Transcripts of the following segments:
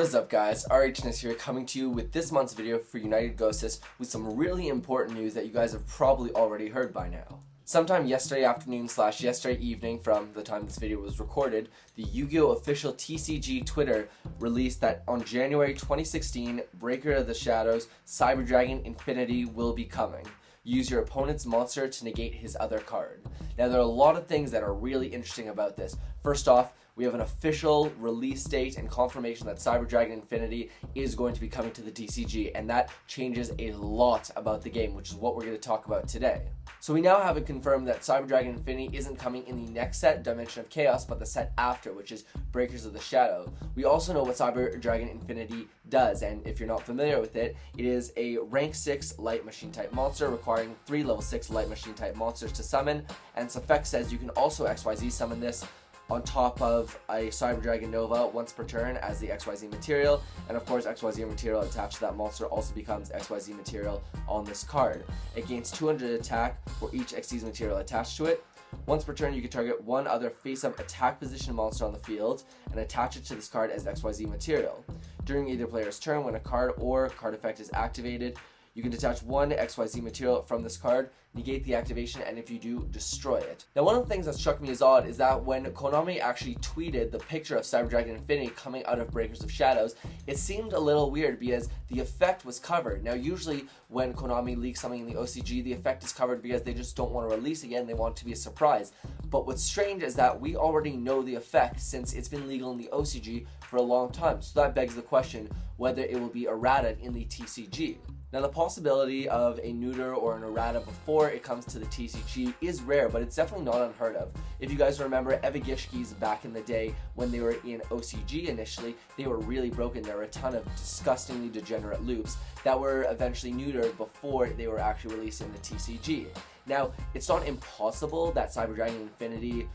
What is up, guys? RHNS here, coming to you with this month's video for United Ghostes with some really important news that you guys have probably already heard by now. Sometime yesterday afternoon / yesterday evening from the time this video was recorded, the Yu-Gi-Oh! Official TCG Twitter released that on January 2016, Breaker of the Shadows Cyber Dragon Infinity will be coming. Use your opponent's monster to negate his other card. Now, there are a lot of things that are really interesting about this. First off, we have an official release date and confirmation that Cyber Dragon Infinity is going to be coming to the TCG, and that changes a lot about the game, which is what we're going to talk about today. So we now have it confirmed that Cyber Dragon Infinity isn't coming in the next set, Dimension of Chaos, but the set after, which is Breakers of the Shadow. We also know what Cyber Dragon Infinity does, and if you're not familiar with it, it is a rank 6 light machine type monster requiring 3 level 6 light machine type monsters to summon, and its effect says you can also XYZ summon this on top of a Cyber Dragon Nova once per turn as the XYZ material, and of course XYZ material attached to that monster also becomes XYZ material on this card. It gains 200 attack for each XYZ material attached to it. Once per turn, you can target one other face-up attack position monster on the field and attach it to this card as XYZ material. During either player's turn, when a card or card effect is activated, you can detach one XYZ material from this card, negate the activation, and if you do, destroy it. Now, one of the things that struck me as odd is that when Konami actually tweeted the picture of Cyber Dragon Infinity coming out of Breakers of Shadows, it seemed a little weird because the effect was covered. Now, usually when Konami leaks something in the OCG, the effect is covered because they just don't want to release it again, they want it to be a surprise. But what's strange is that we already know the effect since it's been legal in the OCG for a long time. So that begs the question whether it will be errata in the TCG. Now, the possibility of a neuter or an errata before it comes to the TCG is rare, but it's definitely not unheard of. If you guys remember Evagishkis back in the day when they were in OCG initially, they were really broken. There were a ton of disgustingly degenerate loops that were eventually neutered before they were actually released in the TCG. Now, it's not impossible that Cyber Dragon Infinity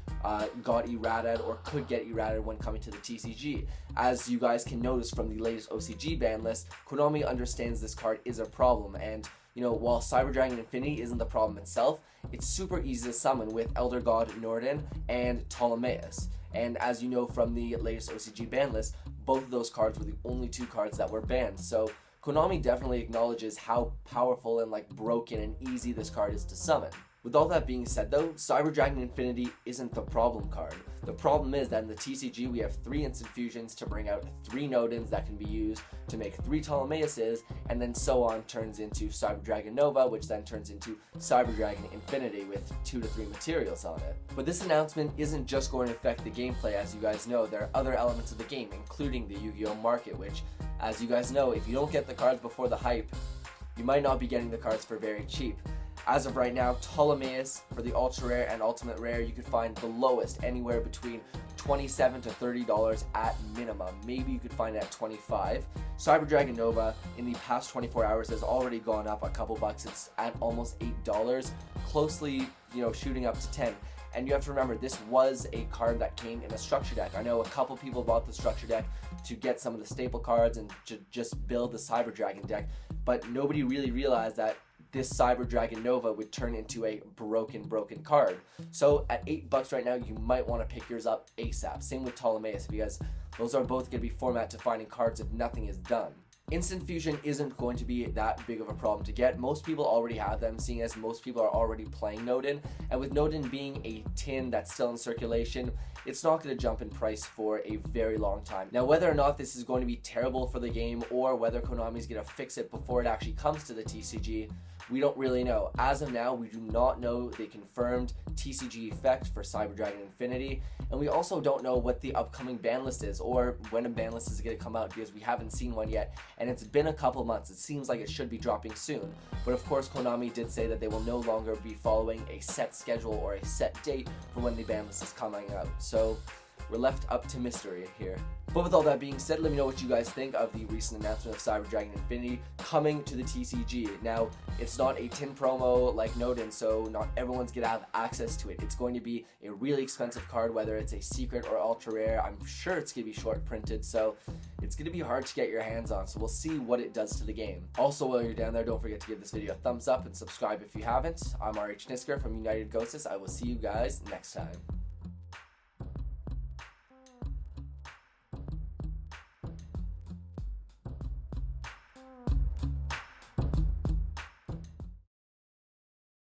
got errata or could get errata when coming to the TCG. As you guys can notice from the latest OCG ban list, Konami understands this card is a problem, and while Cyber Dragon Infinity isn't the problem itself, it's super easy to summon with Elder God Norden and Ptolemaeus. And as you know from the latest OCG ban list, both of those cards were the only 2 cards that were banned. So Konami definitely acknowledges how powerful and broken and easy this card is to summon. With all that being said though, Cyber Dragon Infinity isn't the problem card. The problem is that in the TCG we have 3 instant fusions to bring out 3 Nodens that can be used to make 3 Ptolemaises, and then so on turns into Cyber Dragon Nova, which then turns into Cyber Dragon Infinity with 2 to 3 materials on it. But this announcement isn't just going to affect the gameplay. As you guys know, there are other elements of the game, including the Yu-Gi-Oh! Market, which, as you guys know, if you don't get the cards before the hype, you might not be getting the cards for very cheap. As of right now, Ptolemaeus for the ultra rare and ultimate rare, you could find the lowest anywhere between $27 to $30 at minimum. Maybe you could find it at $25. Cyber Dragon Nova in the past 24 hours has already gone up a couple bucks. It's at almost $8, closely, shooting up to 10. And you have to remember, this was a card that came in a structure deck. I know a couple people bought the structure deck to get some of the staple cards and to just build the Cyber Dragon deck, but nobody really realized that this Cyber Dragon Nova would turn into a broken card. So at $8 right now, you might want to pick yours up ASAP. Same with Ptolemaeus, because those are both going to be format defining cards if nothing is done. Instant Fusion isn't going to be that big of a problem to get. Most people already have them, seeing as most people are already playing Nodin, and with Nodin being a tin that's still in circulation, it's not going to jump in price for a very long time. Now, whether or not this is going to be terrible for the game or whether Konami is going to fix it before it actually comes to the TCG, we don't really know. As of now, we do not know the confirmed TCG effect for Cyber Dragon Infinity, and we also don't know what the upcoming ban list is or when a ban list is going to come out, because we haven't seen one yet, and it's been a couple months. It seems like it should be dropping soon. But of course, Konami did say that they will no longer be following a set schedule or a set date for when the ban list is coming out. So we're left up to mystery here. But with all that being said, let me know what you guys think of the recent announcement of Cyber Dragon Infinity coming to the TCG. Now, it's not a tin promo like Nodin, so not everyone's going to have access to it. It's going to be a really expensive card, whether it's a secret or ultra rare. I'm sure it's going to be short printed, so it's going to be hard to get your hands on, so we'll see what it does to the game. Also, while you're down there, don't forget to give this video a thumbs up and subscribe if you haven't. I'm RH Nisker from United Ghostes. I will see you guys next time.